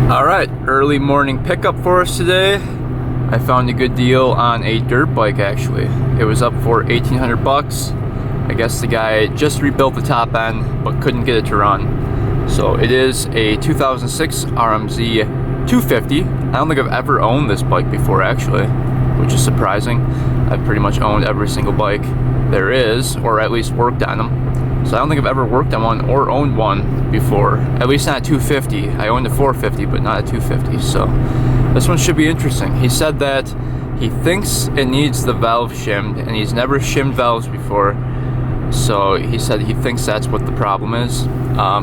Alright, early morning pickup for us today. I found a good deal on a dirt bike actually. It was up for 1,800 bucks. I guess the guy just rebuilt the top end but couldn't get it to run. So it is a 2006 RMZ250. I don't think I've ever owned this bike before actually, which is surprising. I've pretty much owned every single bike there is, or at least worked on them. So I don't think I've ever worked on one or owned one before, at least not a 250. I owned a 450, but not a 250. So this one should be interesting. He said that he thinks it needs the valve shimmed, and he's never shimmed valves before. So he said he thinks that's what the problem is.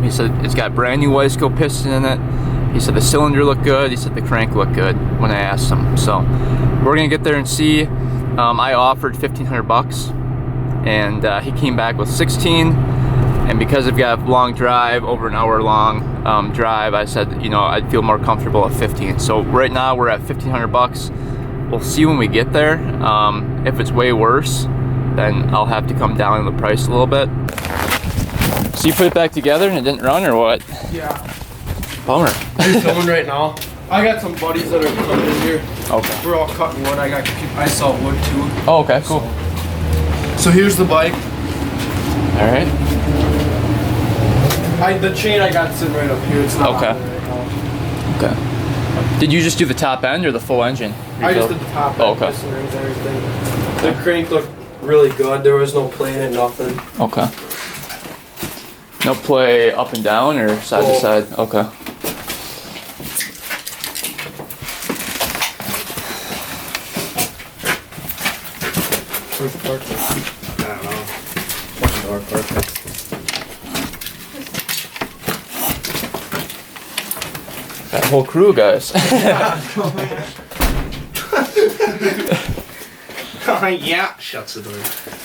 He said it's got brand new Wiseco piston in it. He said the cylinder looked good. He said the crank looked good when I asked him. So we're gonna get there and see. I offered 1,500 bucks, and he came back with 16. And because I've got a long drive, over an hour long drive, I said, you know, I'd feel more comfortable at 15. So right now we're at 1,500 bucks. We'll see when we get there. If it's way worse, then I'll have to come down in the price a little bit. So you put it back together and it didn't run, or what? Yeah. Bummer. I'm filming right now. I got some buddies that are coming in here. Okay. We're all cutting wood. I saw wood too. Oh, okay, cool. So here's the bike. All right. The chain I got sitting right up here. It's not Okay. on there right now. Okay. Did you just do the top end or the full engine? I just did the top end, Oh, okay. piston rings, everything. The crank looked really good. There was no play in it, nothing. Okay. No play up and down or side to side? Okay. Where's the park? I don't know. What's the park? That whole crew, guys. Yeah, shuts the door.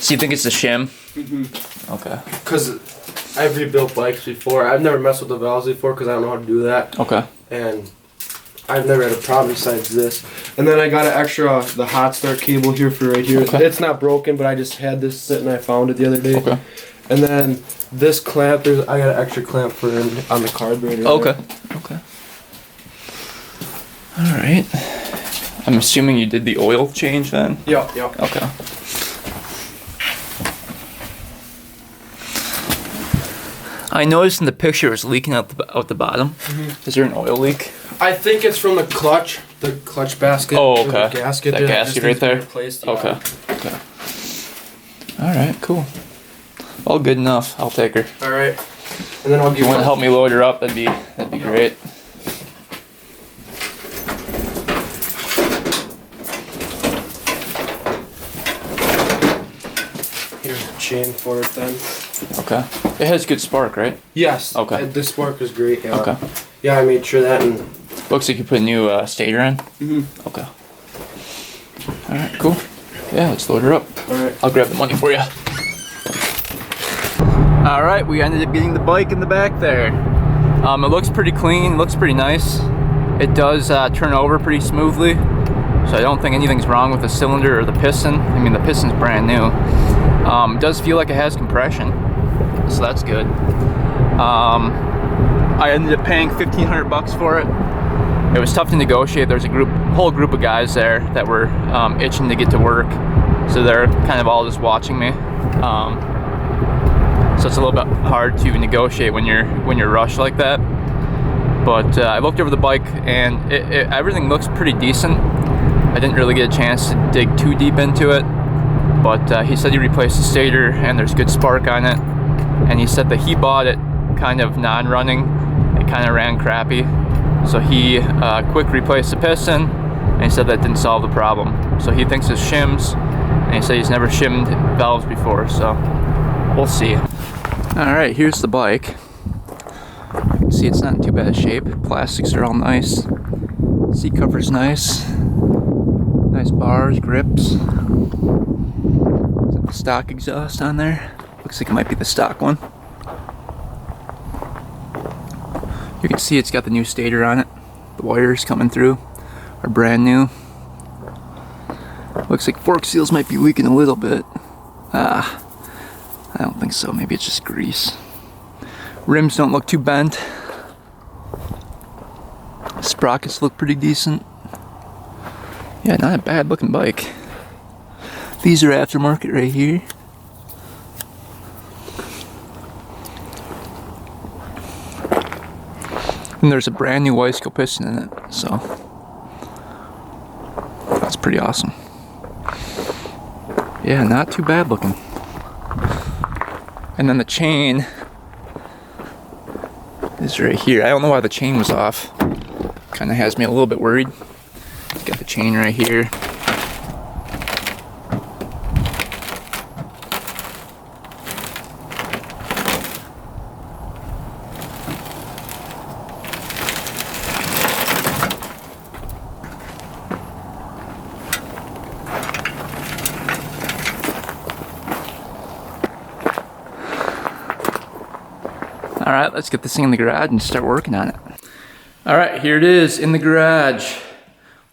So you think it's the shim? Mm-hmm. Okay. Because I've rebuilt bikes before. I've never messed with the valves before because I don't know how to do that. Okay. And I've never had a problem besides this. And then I got an extra, the hot start cable here for right here. Okay. It's not broken, but I just had this sitting. I found it the other day. Okay. And then this clamp, I got an extra clamp for on the carburetor. Okay. Okay. All right. I'm assuming you did the oil change then? Yeah, yeah. Okay. I noticed in the picture it was leaking out the bottom. Mm-hmm. Is there an oil leak? I think it's from the clutch basket. Oh, okay. The gasket. That gasket right there? Replaced, Okay. yeah. Okay. All right, cool. All good enough. I'll take her. All right. And then I'll If give you want to help me load her up, that'd be great. Here's the chain for it then. Okay. It has good spark, right? Yes. Okay. The spark is great. Yeah. Okay. Yeah, I made sure that. And Looks like you put a new stator in. mm-hmm. Okay. All right, cool. Yeah, let's load her up. All right. I'll grab the money for you. All right, we ended up getting the bike in the back there. It looks pretty clean, looks pretty nice. It does turn over pretty smoothly, so I don't think anything's wrong with the cylinder or the piston. I mean, the piston's brand new. It does feel like it has compression, so that's good. I ended up paying 1,500 bucks for it. It was tough to negotiate. There's a whole group of guys there that were itching to get to work, so they're kind of all just watching me. So it's a little bit hard to negotiate when you're rushed like that. But I looked over the bike and everything looks pretty decent. I didn't really get a chance to dig too deep into it, but he said he replaced the stator and there's good spark on it. And he said that he bought it kind of non-running. It kind of ran crappy. So he quick replaced the piston, and he said that didn't solve the problem. So he thinks it's shims, and he said he's never shimmed valves before, so we'll see. All right, here's the bike. You can see it's not in too bad a shape. Plastics are all nice. Seat cover's nice. Nice bars, grips. Is that the stock exhaust on there? Looks like it might be the stock one. You can see it's got the new stator on it. The wires coming through are brand new. Looks like fork seals might be leaking a little bit. I don't think so. Maybe it's just grease. Rims don't look too bent. Sprockets look pretty decent. Yeah, not a bad looking bike. These are aftermarket right here. And there's a brand new Wiseco piston in it, so that's pretty awesome. Yeah, not too bad looking. And then the chain is right here. I don't know why the chain was off. Kind of has me a little bit worried. Got the chain right here. All right, let's get this thing in the garage and start working on it. All right, here it is in the garage.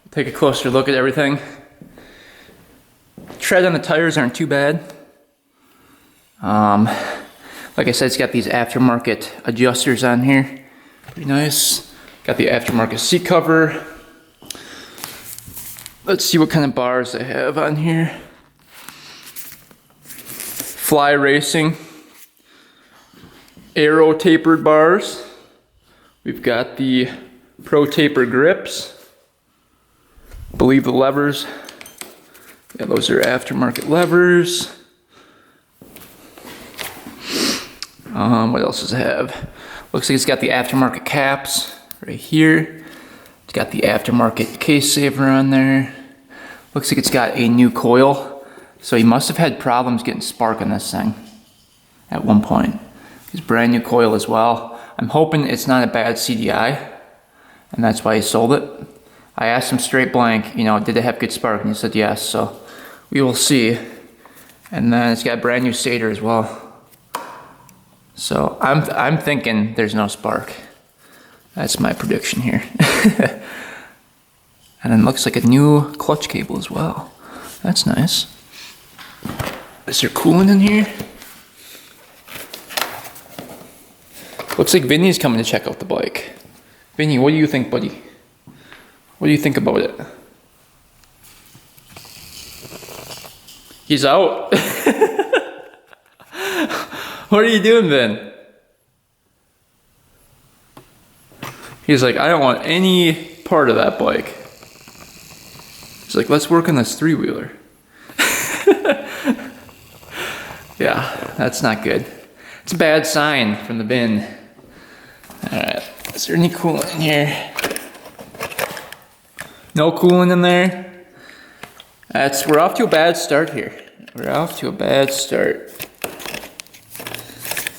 We'll take a closer look at everything. Tread on the tires aren't too bad. Like I said, it's got these aftermarket adjusters on here. Pretty nice. Got the aftermarket seat cover. Let's see what kind of bars they have on here. Fly Racing. Aero tapered bars. We've got the Pro Taper grips. I believe the levers. Yeah, those are aftermarket levers. What else does it have? Looks like it's got the aftermarket caps right here. It's got the aftermarket case saver on there. Looks like it's got a new coil. So he must have had problems getting spark on this thing at one point. It's brand new coil as well. I'm hoping it's not a bad CDI, and that's why he sold it. I asked him straight blank, you know, did it have good spark? And he said yes, so we will see. And then it's got a brand new stator as well. So I'm thinking there's no spark. That's my prediction here. And then looks like a new clutch cable as well. That's nice. Is there coolant in here? Looks like Vinny's coming to check out the bike. Vinny, what do you think, buddy? What do you think about it? He's out. What are you doing, Vin? He's like, I don't want any part of that bike. He's like, let's work on this three-wheeler. Yeah, that's not good. It's a bad sign from the bin. Alright, is there any coolant in here? No coolant in there? We're off to a bad start here. We're off to a bad start.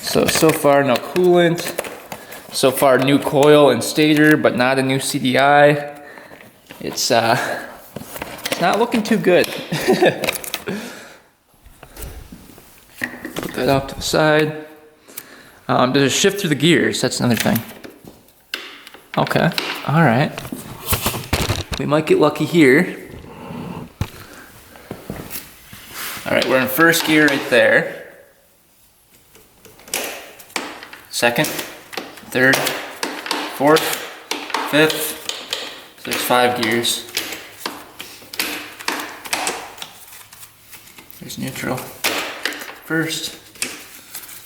So far no coolant. So far new coil and stator, but not a new CDI. It's not looking too good. Put that off to the side. Does it shift through the gears? That's another thing. Okay, all right. We might get lucky here. All right, we're in first gear right there. Second, third, fourth, fifth. So there's 5 gears. There's neutral. First,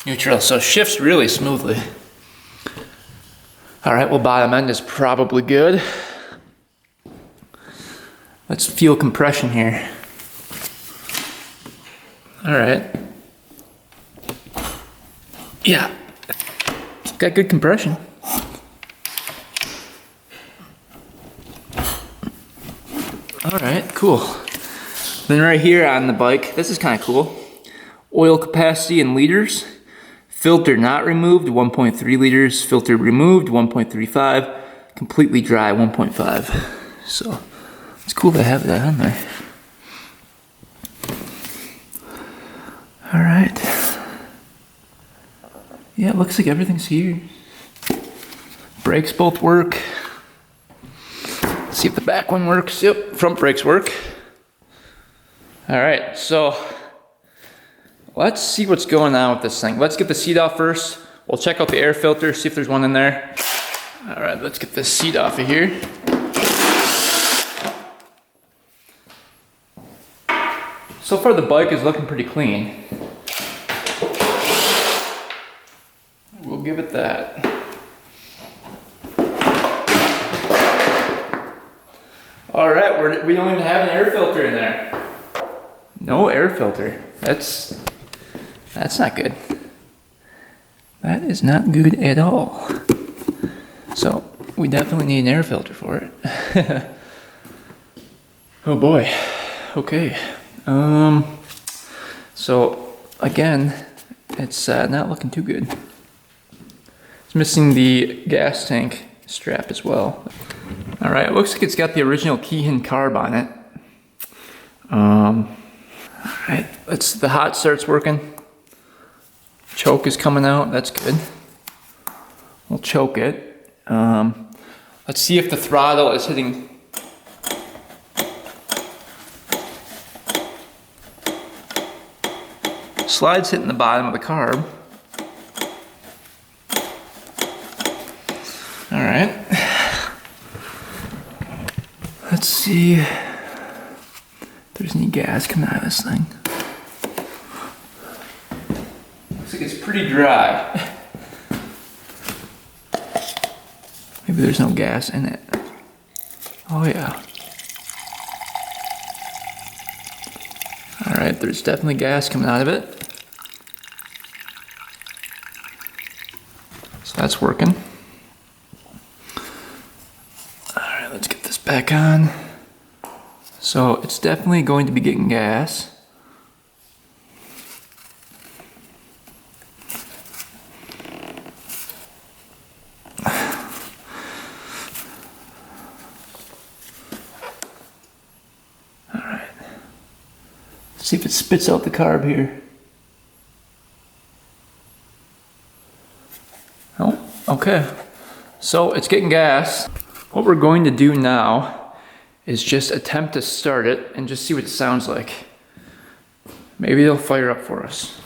neutral. So it shifts really smoothly. All right, well, bottom end is probably good. Let's feel compression here. All right. Yeah, got good compression. All right, cool. Then right here on the bike, this is kind of cool. Oil capacity in liters. Filter not removed, 1.3 liters. Filter removed, 1.35. Completely dry, 1.5. So it's cool to have that on there. All right. Yeah, it looks like everything's here. Brakes both work. Let's see if the back one works. Yep, front brakes work. All right, so let's see what's going on with this thing. Let's get the seat off first. We'll check out the air filter, see if there's one in there. All right, let's get this seat off of here. So far the bike is looking pretty clean. We'll give it that. All right, we don't even have an air filter in there. No air filter. That's not good. That is not good at all. So we definitely need an air filter for it. Oh boy. Okay. So again, it's not looking too good. It's missing the gas tank strap as well. All right, it looks like it's got the original Keihin carb on it. All right, the hot start's working. Choke is coming out, that's good. We'll choke it. Let's see if the throttle is hitting. Slide's hitting the bottom of the carb. All right. Let's see if there's any gas coming out of this thing. Looks like it's pretty dry. Maybe there's no gas in it. Oh yeah. All right, there's definitely gas coming out of it. So that's working. All right, let's get this back on. So it's definitely going to be getting gas. See if it spits out the carb here. Oh, okay. So it's getting gas. What we're going to do now is just attempt to start it and just see what it sounds like. Maybe it'll fire up for us.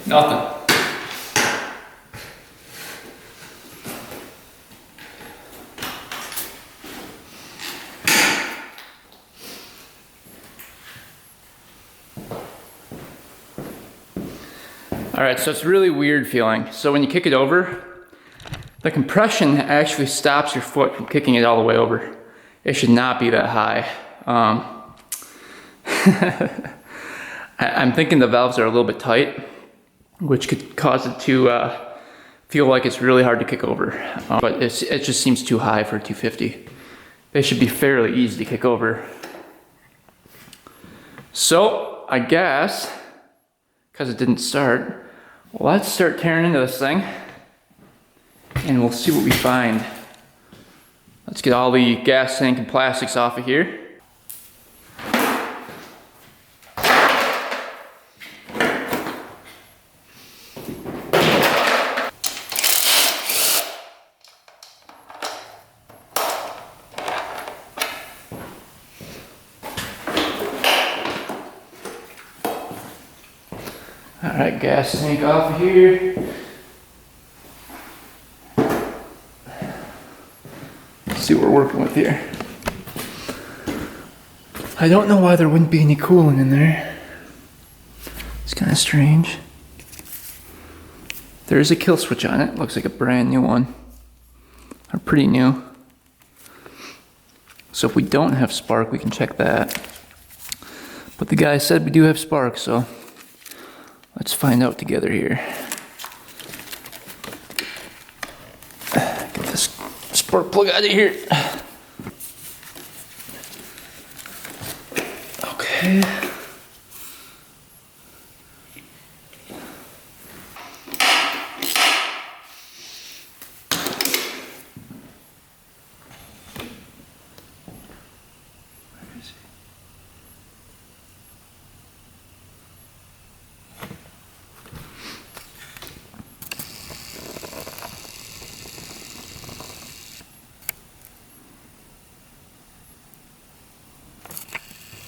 Nothing. All right, so it's really weird feeling. So when you kick it over, the compression actually stops your foot from kicking it all the way over. It should not be that high. I'm thinking the valves are a little bit tight, which could cause it to feel like it's really hard to kick over. But it just seems too high for a 250. They should be fairly easy to kick over. So I guess, because it didn't start, let's start tearing into this thing and we'll see what we find. Let's get all the gas tank and plastics off of here. All right, gas tank off of here. Let's see what we're working with here. I don't know why there wouldn't be any coolant in there. It's kind of strange. There is a kill switch on it. Looks like a brand new one. Or pretty new. So if we don't have spark, we can check that. But the guy said we do have spark, so let's find out together here. Get this spark plug out of here. Okay.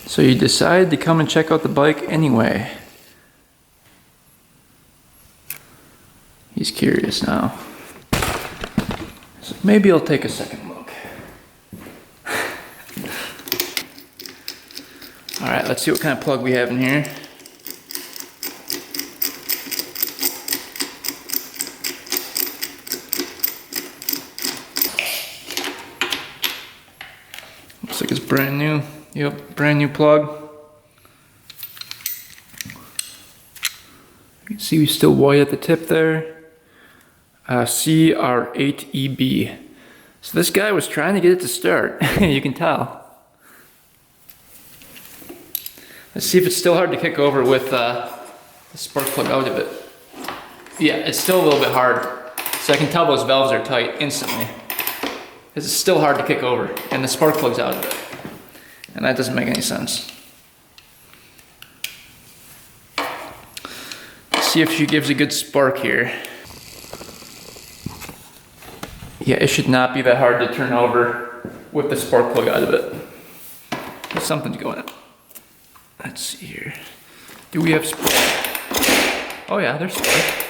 So you decide to come and check out the bike anyway. He's curious now. So maybe I'll take a second look. Alright, let's see what kind of plug we have in here. Looks like it's brand new. Yep, brand new plug. You can see we still white at the tip there. CR8EB. So this guy was trying to get it to start. You can tell. Let's see if it's still hard to kick over with the spark plug out of it. Yeah, it's still a little bit hard. So I can tell those valves are tight instantly. Because it's still hard to kick over, and the spark plug's out of it. And that doesn't make any sense. Let's see if she gives a good spark here. Yeah, it should not be that hard to turn over with the spark plug out of it. Something's going on. Let's see here. Do we have spark? Oh yeah, there's spark.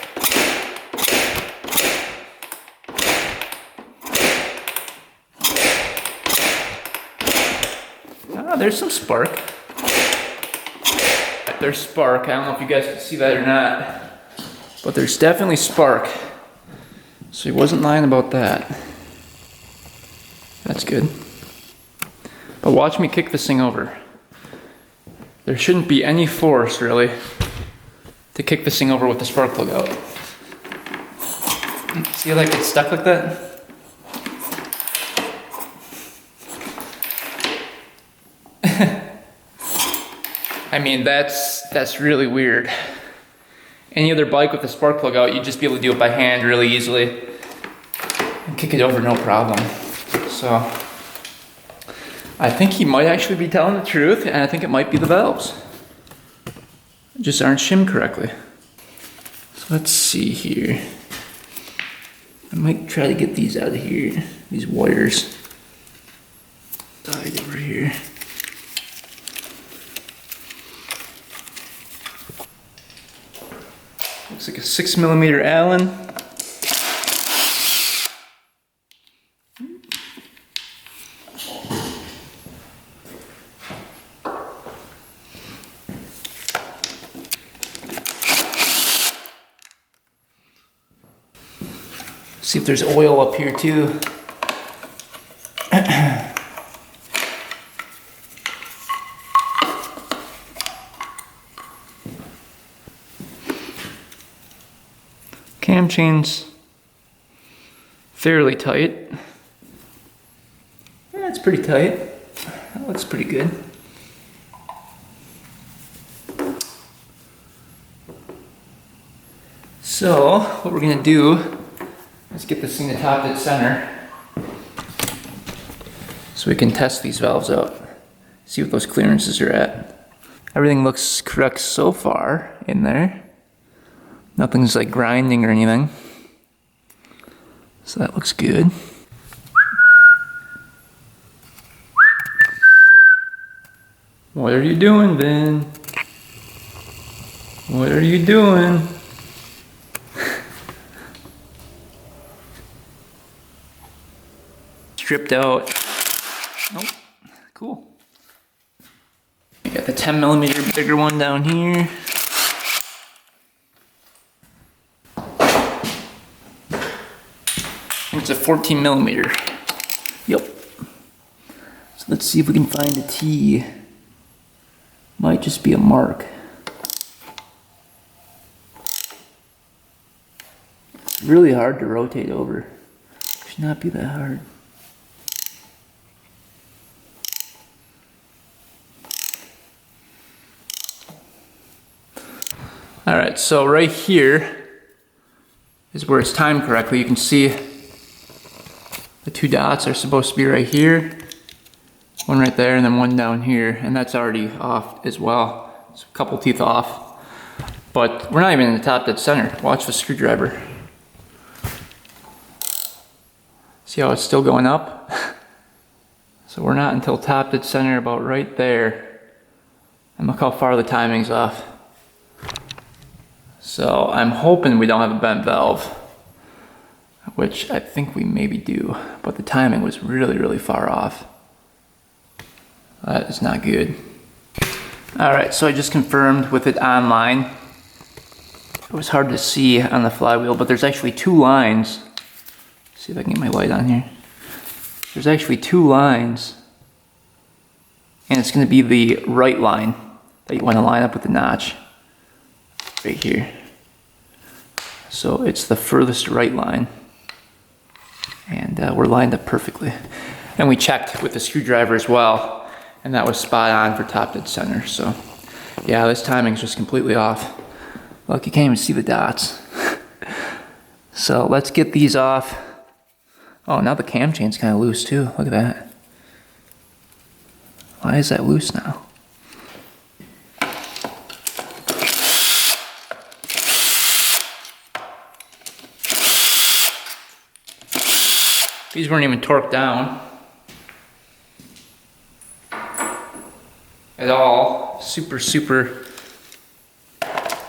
There's some spark. There's spark. I don't know if you guys can see that or not, but there's definitely spark. So he wasn't lying about that. That's good. But watch me kick this thing over. There shouldn't be any force, really, to kick this thing over with the spark plug out. See how that gets stuck like that? I mean, that's really weird. Any other bike with the spark plug out, you'd just be able to do it by hand really easily and kick it over no problem. So I think he might actually be telling the truth, and I think it might be the valves. Just aren't shimmed correctly. So let's see here. I might try to get these out of here, these wires. Tied over here. Looks like a 6mm Allen. See if there's oil up here too. Cam chain's fairly tight. Yeah, it's pretty tight. That looks pretty good. So, what we're gonna do is get this thing to top dead center so we can test these valves out. See what those clearances are at. Everything looks correct so far in there. Nothing's like grinding or anything. So that looks good. What are you doing, Ben? What are you doing? Stripped out. Oh, cool. We got the 10mm bigger one down here. It's a 14 millimeter. Yep. So let's see if we can find a T. Might just be a mark. It's really hard to rotate over. Should not be that hard. Alright, so right here is where it's timed correctly. You can see the two dots are supposed to be right here. One right there and then one down here. And that's already off as well. It's a couple teeth off. But we're not even in the top dead center. Watch the screwdriver. See how it's still going up? So we're not until top dead center about right there. And look how far the timing's off. So I'm hoping we don't have a bent valve, which I think we maybe do, but the timing was really, really far off. That is not good. All right, so I just confirmed with it online. It was hard to see on the flywheel, but there's actually two lines. Let's see if I can get my light on here. There's actually two lines, and it's gonna be the right line that you wanna line up with the notch. Right here. So it's the furthest right line. And we're lined up perfectly. And we checked with the screwdriver as well, and that was spot on for top dead center. So yeah, this timing's just completely off. Look, you can't even see the dots. So let's get these off. Oh, now the cam chain's kind of loose too. Look at that. Why is that loose now? These weren't even torqued down at all. Super, super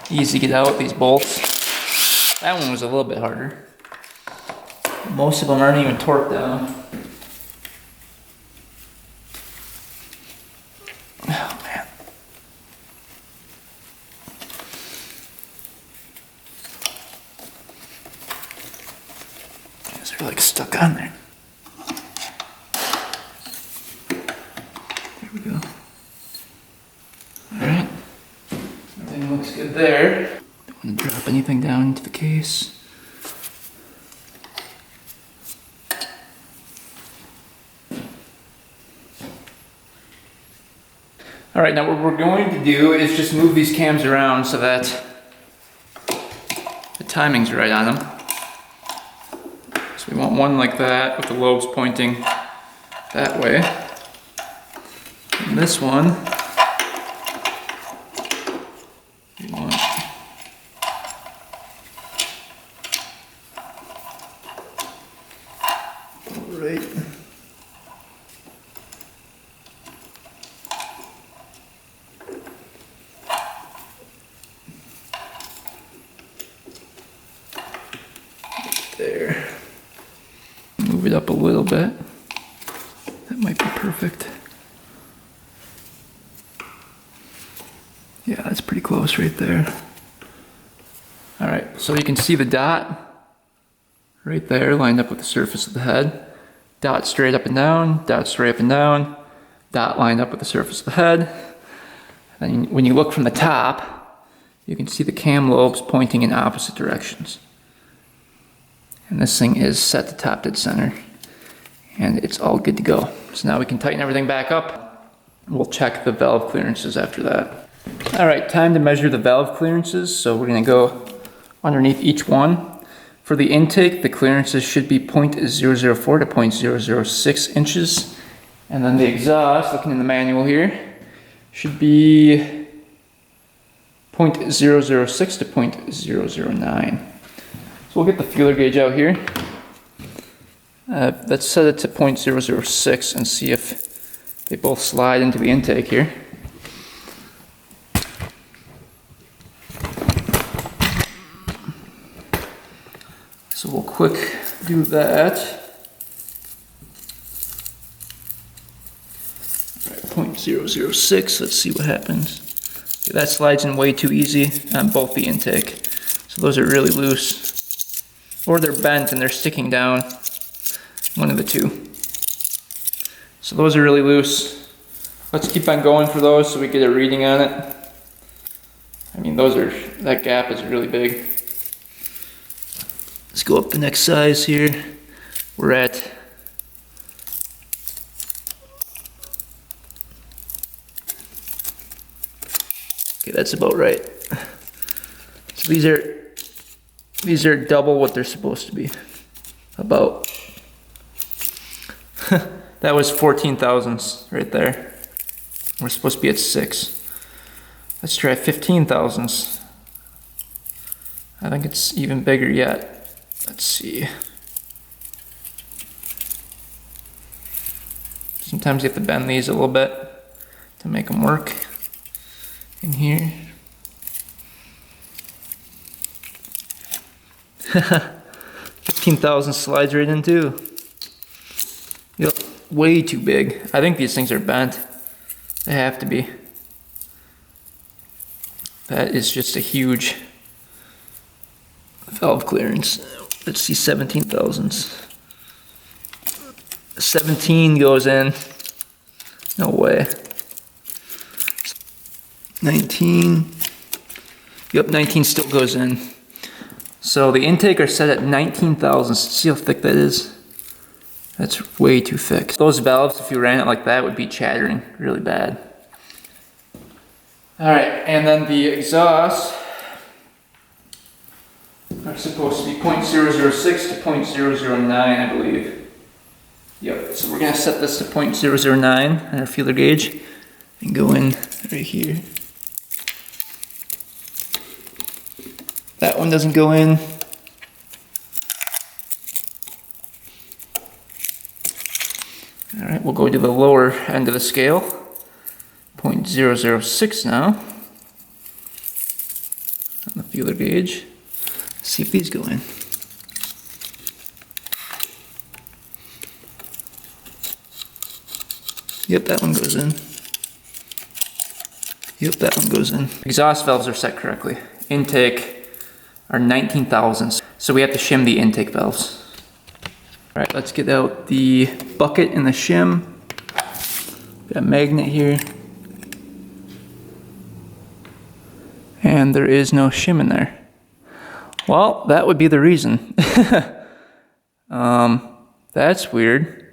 easy to get out, these bolts. That one was a little bit harder. Most of them aren't even torqued down. Oh man. They're like stuck on there. There we go. Alright. Everything looks good there. Don't want to drop anything down into the case. Alright, now what we're going to do is just move these cams around so that the timing's right on them. So we want one like that with the lobes pointing that way. And this one, we want right. There. Move it up a little bit. That might be perfect. Yeah, that's pretty close right there. Alright, so you can see the dot right there lined up with the surface of the head. Dot straight up and down, dot straight up and down, dot lined up with the surface of the head. And when you look from the top, you can see the cam lobes pointing in opposite directions. And this thing is set to top dead center. And it's all good to go. So now we can tighten everything back up. We'll check the valve clearances after that. Alright, time to measure the valve clearances. So we're going to go underneath each one. For the intake, the clearances should be 0.004 to 0.006 inches. And then the exhaust, looking in the manual here, should be 0.006 to 0.009. So we'll get the feeler gauge out here. Let's set it to 0.006 and see if they both slide into the intake here. So we'll quick do that. All right, 0.006, let's see what happens. Okay, that slides in way too easy on both the intake. So those are really loose. Or they're bent and they're sticking down. One of the two. So those are really loose. Let's keep on going for those so we get a reading on it. I mean, that gap is really big. Let's go up the next size here. We're at okay, that's about right. So these are double what they're supposed to be. About. That was 14 thousandths right there. We're supposed to be at 6. Let's try 15 thousandths. I think it's even bigger yet. Let's see. Sometimes you have to bend these a little bit to make them work in here. 15,000 slides right in too. Yep, way too big. I think these things are bent. They have to be. That is just a huge valve clearance. Let's see, 17 thousandths. 17 goes in. No way. 19. Yep, 19 still goes in. So the intake are set at 19 thousandths. See how thick that is? That's way too thick. Those valves, if you ran it like that, would be chattering really bad. All right, and then the exhausts are supposed to be 0.006 to 0.009, I believe. Yep, so we're gonna set this to 0.009 on our feeler gauge and go in right here. That one doesn't go in. All right, we'll go to the lower end of the scale. 0.006 now on the feeler gauge. Let's see if these go in. Yep, that one goes in. Yep, that one goes in. Exhaust valves are set correctly. Intake are 19 thousandths, so we have to shim the intake valves. All right, let's get out the bucket and the shim. Got a magnet here. And there is no shim in there. Well, that would be the reason. That's weird.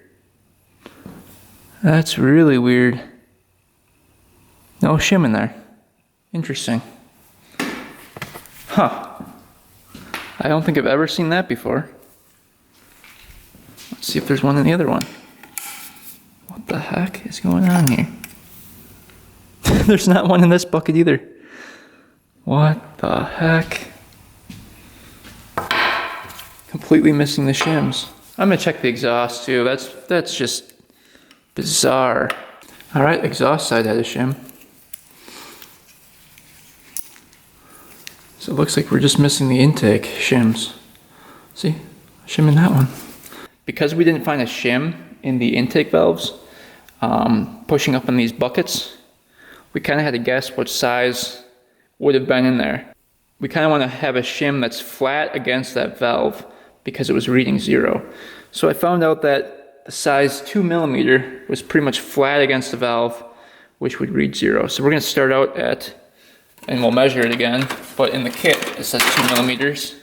That's really weird. No shim in there. Interesting. Huh. I don't think I've ever seen that before. Let's see if there's one in the other one. What the heck is going on here? There's not one in this bucket either. What the heck? Completely missing the shims. I'm gonna check the exhaust too. That's just bizarre. All right, exhaust side had a shim. So it looks like we're just missing the intake shims. See, shim in that one. Because we didn't find a shim in the intake valves, pushing up on these buckets, we kind of had to guess what size would have been in there. We kind of want to have a shim that's flat against that valve because it was reading 0. So I found out that the size 2mm was pretty much flat against the valve, which would read 0. So we're going to start out at, and we'll measure it again, but in the kit it says 2mm.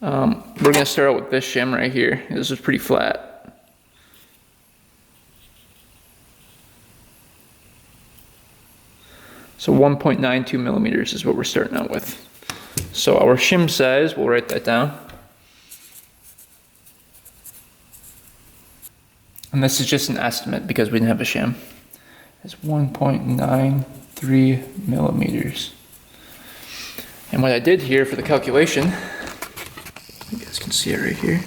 We're going to start out with this shim right here. This is pretty flat. So 1.92mm is what we're starting out with. So our shim size, we'll write that down. And this is just an estimate because we didn't have a shim. It's 1.93mm. And what I did here for the calculation, you guys can see it right here.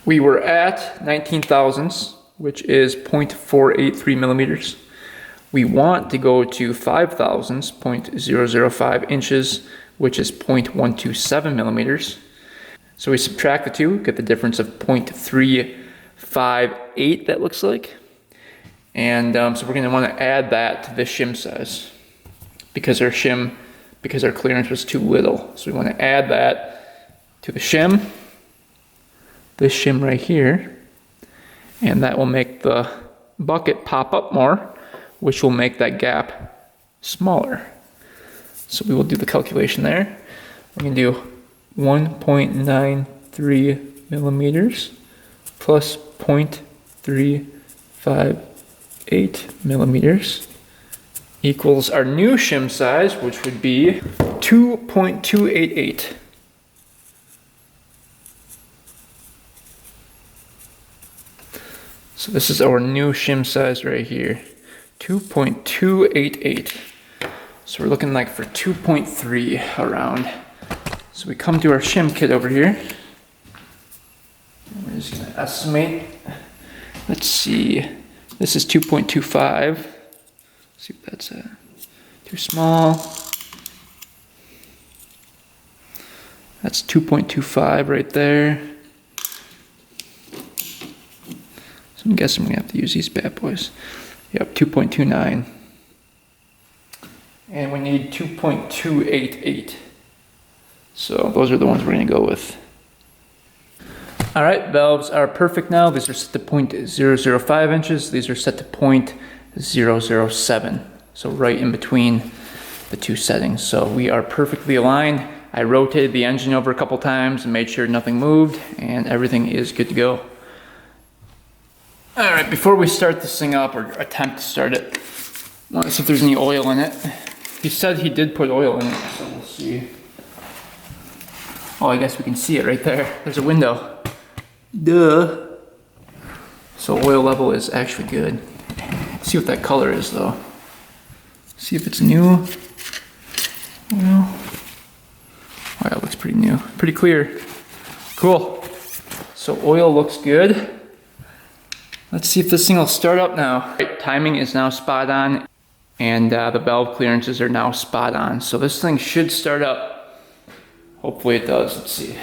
We were at 19 thousandths, which is 0.483mm. We want to go to 5 thousandths, 0.005 inches, which is 0.127mm. So we subtract the two, get the difference of 0.358, that looks like. And so we're going to want to add that to the shim size because our clearance was too little. So we want to add that to the shim. this shim right here, and that will make the bucket pop up more, which will make that gap smaller. So we will do the calculation there. We're gonna do 1.93 millimeters plus 0.358 millimeters equals our new shim size, which would be 2.288. So this is our new shim size right here, 2.288. So we're looking like for 2.3 around. So we come to our shim kit over here. We're just gonna estimate. Let's see, this is 2.25. Let's see what that's at. Too small. That's 2.25 right there. So I'm guessing we're gonna have to use these bad boys. Yep, 2.29. And we need 2.288. So those are the ones we're gonna go with. All right, valves are perfect now. These are set to 0.005 inches. These are set to 0.007. So right in between the two settings. So we are perfectly aligned. I rotated the engine over a couple times and made sure nothing moved, and everything is good to go. All right, before we start this thing up, or attempt to start it, I want to see if there's any oil in it. He said he did put oil in it, so we'll see. Oh, I guess we can see it right there. There's a window. Duh. So oil level is actually good. Let's see what that color is though. See if it's new. Well, oh, that looks pretty new. Pretty clear. Cool. So oil looks good. Let's see if this thing will start up now. Right, timing is now spot on, and the valve clearances are now spot on. So this thing should start up. Hopefully it does. Let's see.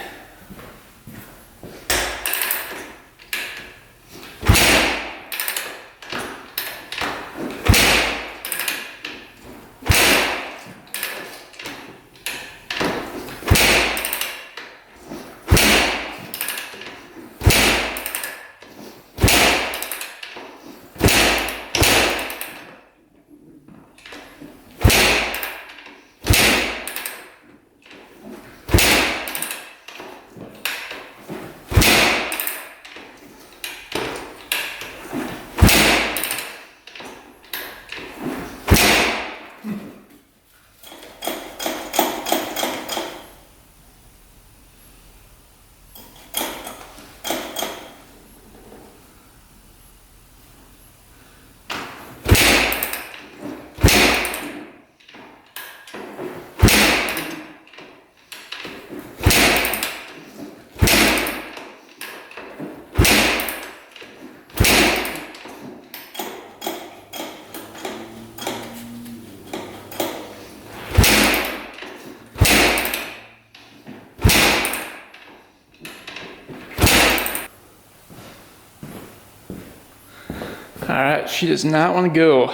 All right, she does not want to go.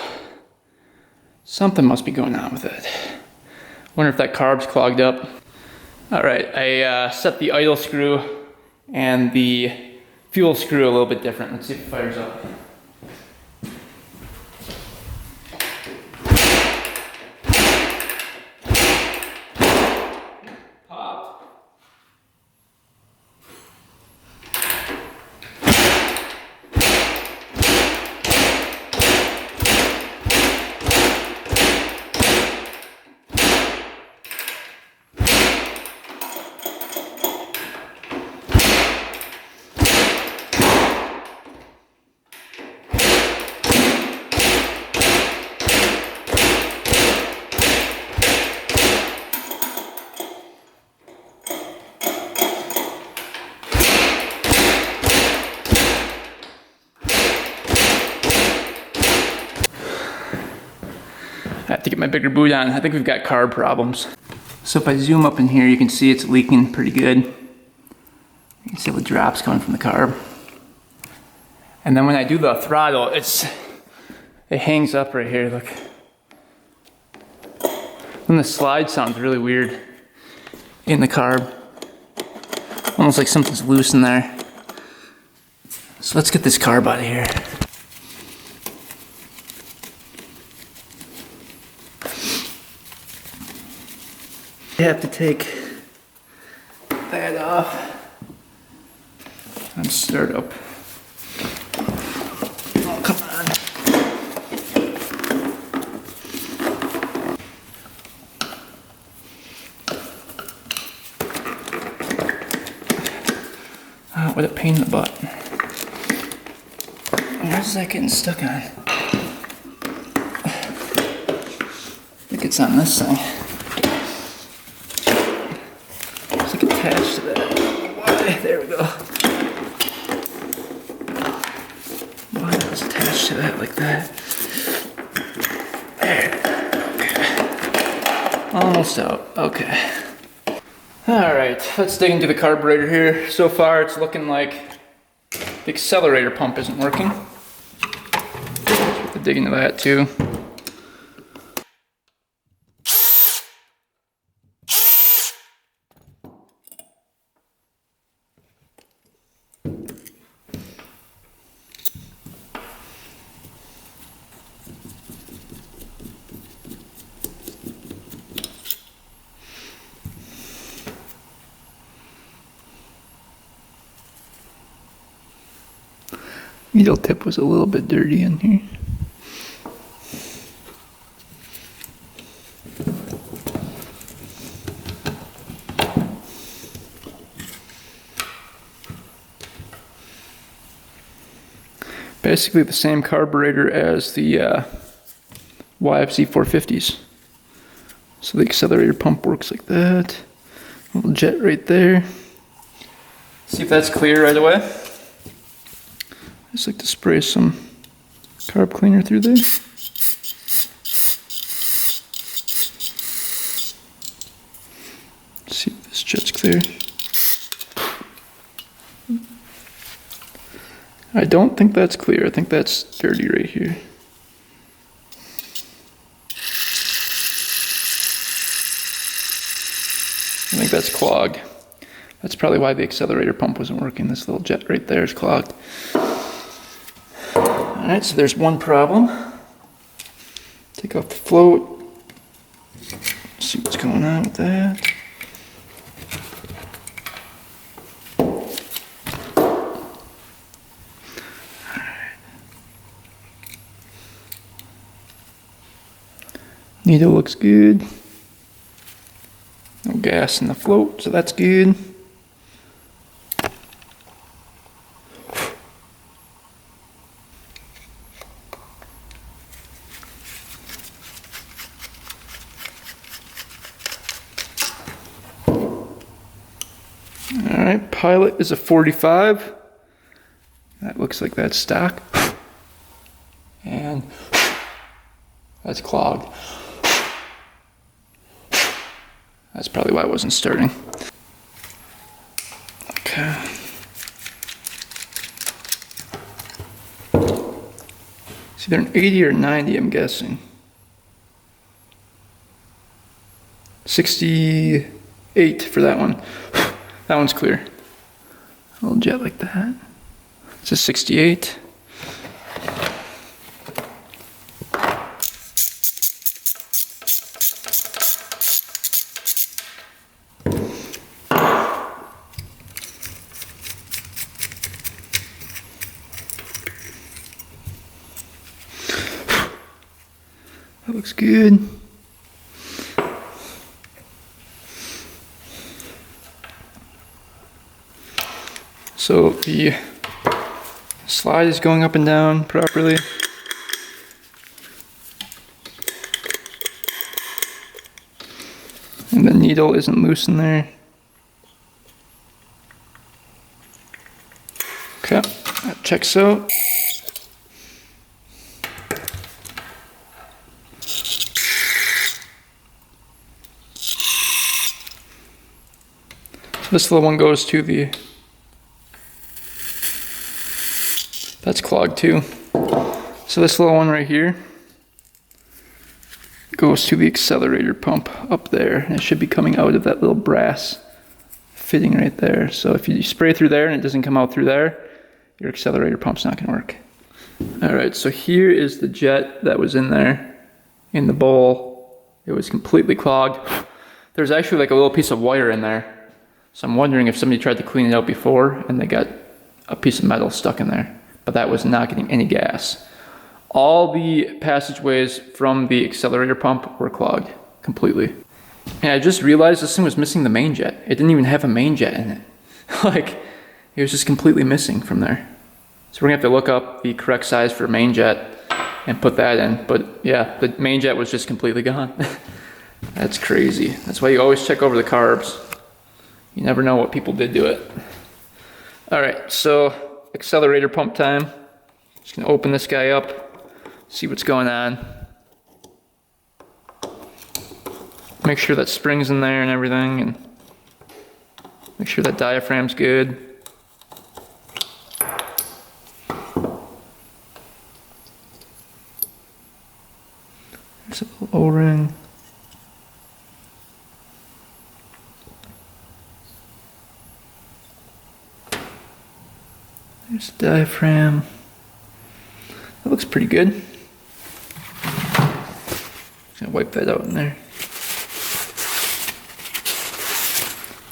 Something must be going on with it. Wonder if that carb's clogged up. All right, I set the idle screw and the fuel screw a little bit different. Let's see if it fires up. I have to get my bigger boot on. I think we've got carb problems. So if I zoom up in here, you can see it's leaking pretty good. You can see the drops coming from the carb. And then when I do the throttle, it hangs up right here, look. And the slide sounds really weird in the carb. Almost like something's loose in there. So let's get this carb out of here. You have to take that off and start up. Oh, come on. Oh, what a pain in the butt. Where's that getting stuck on? I think it's on this thing. It's like attached to that. Why? There we go. Why that was attached to that like that? There. Okay. Almost out. Okay. Alright, let's dig into the carburetor here. So far it's looking like the accelerator pump isn't working. We'll dig into that too. Needle tip was a little bit dirty in here. Basically the same carburetor as the YFZ 450s. So the accelerator pump works like that. A little jet right there. See if that's clear right away. I just like to spray some carb cleaner through there. See if this jet's clear. I don't think that's clear. I think that's dirty right here. I think that's clogged. That's probably why the accelerator pump wasn't working. This little jet right there is clogged. Alright, so there's one problem. Take off the float. See what's going on with that. Alright. Needle looks good. No gas in the float, so that's good. Alright, Pilot is a 45. That looks like that's stock. And that's clogged. That's probably why it wasn't starting. Okay. It's either an 80 or 90, I'm guessing. 68 for that one. That one's clear. A little jet like that. It's a 68. That looks good. So the slide is going up and down properly. And the needle isn't loose in there. Okay, that checks out. This little one goes to the, that's clogged too. So this little one right here goes to the accelerator pump up there. And it should be coming out of that little brass fitting right there. So if you spray through there and it doesn't come out through there, your accelerator pump's not gonna work. All right, so here is the jet that was in there, in the bowl. It was completely clogged. There's actually like a little piece of wire in there. So I'm wondering if somebody tried to clean it out before and they got a piece of metal stuck in there, but that was not getting any gas. All the passageways from the accelerator pump were clogged completely. And I just realized this thing was missing the main jet. It didn't even have a main jet in it. Like, it was just completely missing from there. So we're gonna have to look up the correct size for main jet and put that in. But yeah, the main jet was just completely gone. That's crazy. That's why you always check over the carbs. You never know what people did to it. All right, so accelerator pump time. Just gonna open this guy up, see what's going on. Make sure that spring's in there and everything, and make sure that diaphragm's good. There's a little O-ring. There's the diaphragm. That looks pretty good. Just gonna wipe that out in there.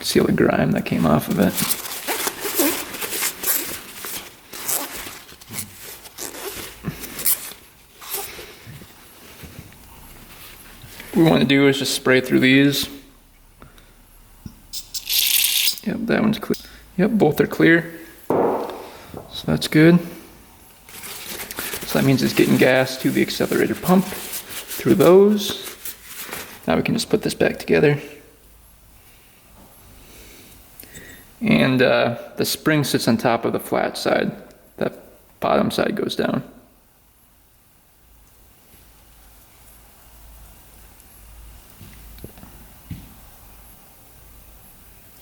See all the grime that came off of it. What we want to do is just spray through these. Yep, that one's clear. Yep, both are clear. So that's good. So that means it's getting gas to the accelerator pump through those. Now we can just put this back together. And the spring sits on top of the flat side. That bottom side goes down.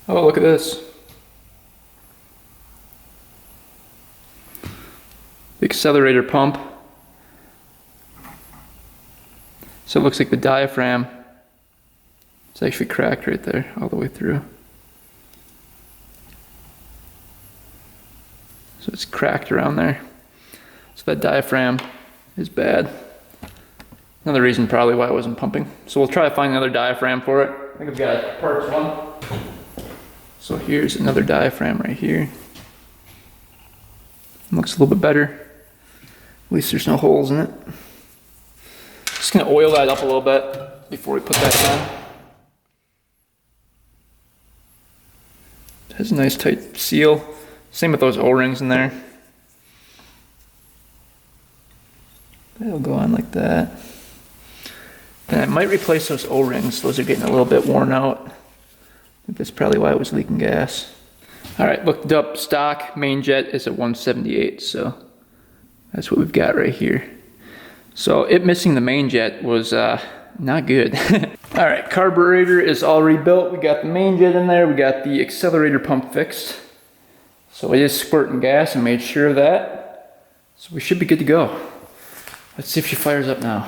Oh, look at this. The accelerator pump. So it looks like the diaphragm is actually cracked right there all the way through. So it's cracked around there. So that diaphragm is bad. Another reason probably why it wasn't pumping. So we'll try to find another diaphragm for it. I think I've got parts one. So here's another diaphragm right here. Looks a little bit better. At least there's no holes in it. Just gonna oil that up a little bit before we put that on. It has a nice tight seal. Same with those O-rings in there. That'll go on like that. And I might replace those O-rings. Those are getting a little bit worn out. I think that's probably why it was leaking gas. All right, looked up stock main jet is at 178, so that's what we've got right here. So it missing the main jet was not good. All right, carburetor is all rebuilt. We got the main jet in there. We got the accelerator pump fixed. So it is squirting gas, and made sure of that. So we should be good to go. Let's see if she fires up now.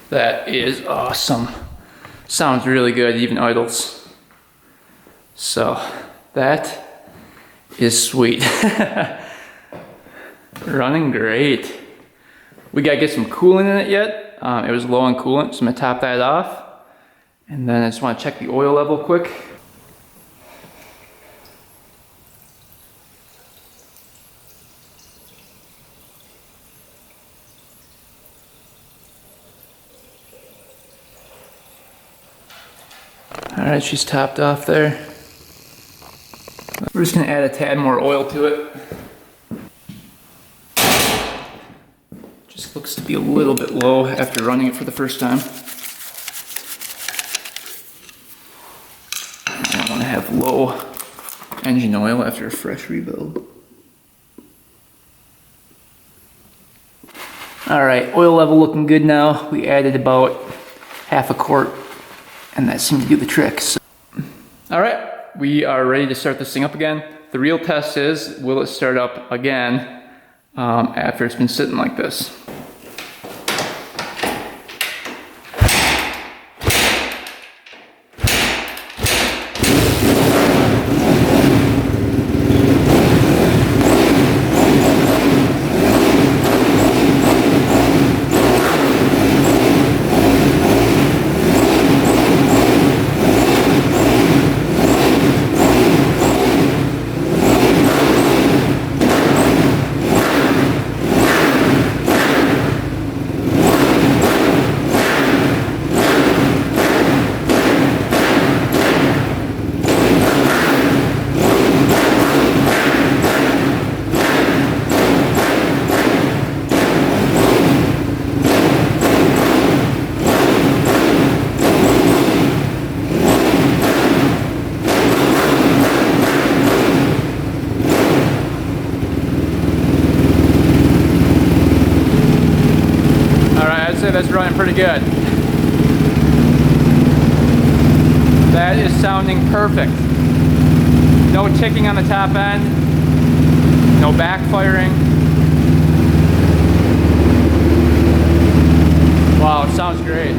That is awesome. Sounds really good, even idles. So that is sweet. Running great. We gotta get some coolant in it yet. It was low on coolant, so I'm gonna top that off. And then I just wanna check the oil level quick. All right, she's topped off there. We're just gonna add a tad more oil to it. Just looks to be a little bit low after running it for the first time. I don't wanna have low engine oil after a fresh rebuild. All right, oil level looking good now. We added about half a quart, and that seemed to do the trick. So. All right, we are ready to start this thing up again. The real test is, will it start up again after it's been sitting like this? That's running pretty good. That is sounding perfect. No ticking on the top end, no backfiring. Wow, it sounds great.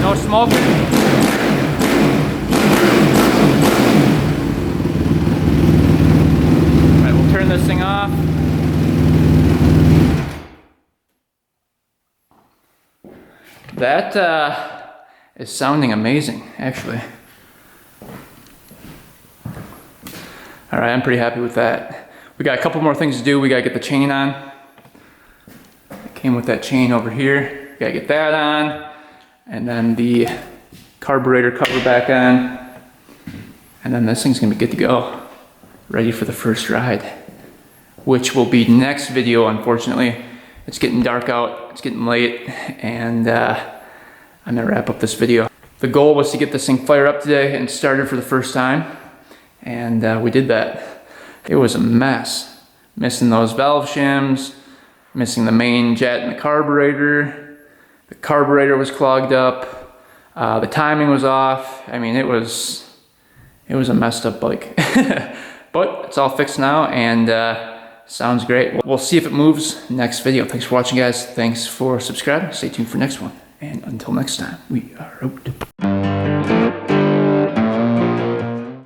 No smoke. All right, we'll turn this thing off. That is sounding amazing, actually. All right, I'm pretty happy with that. We got a couple more things to do. We gotta get the chain on. It came with that chain over here. Gotta get that on. And then the carburetor cover back on. And then this thing's gonna be good to go. Ready for the first ride, which will be next video, unfortunately. It's getting dark out, it's getting late, and I'm gonna wrap up this video. The goal was to get this thing fired up today and started for the first time, and we did that. It was a mess. Missing those valve shims, missing the main jet and the carburetor. The carburetor was clogged up, the timing was off. I mean, it was a messed up bike. But it's all fixed now, and sounds great. We'll see if it moves next video. Thanks for watching, guys. Thanks for subscribing. Stay tuned for next one. And until next time, we are out.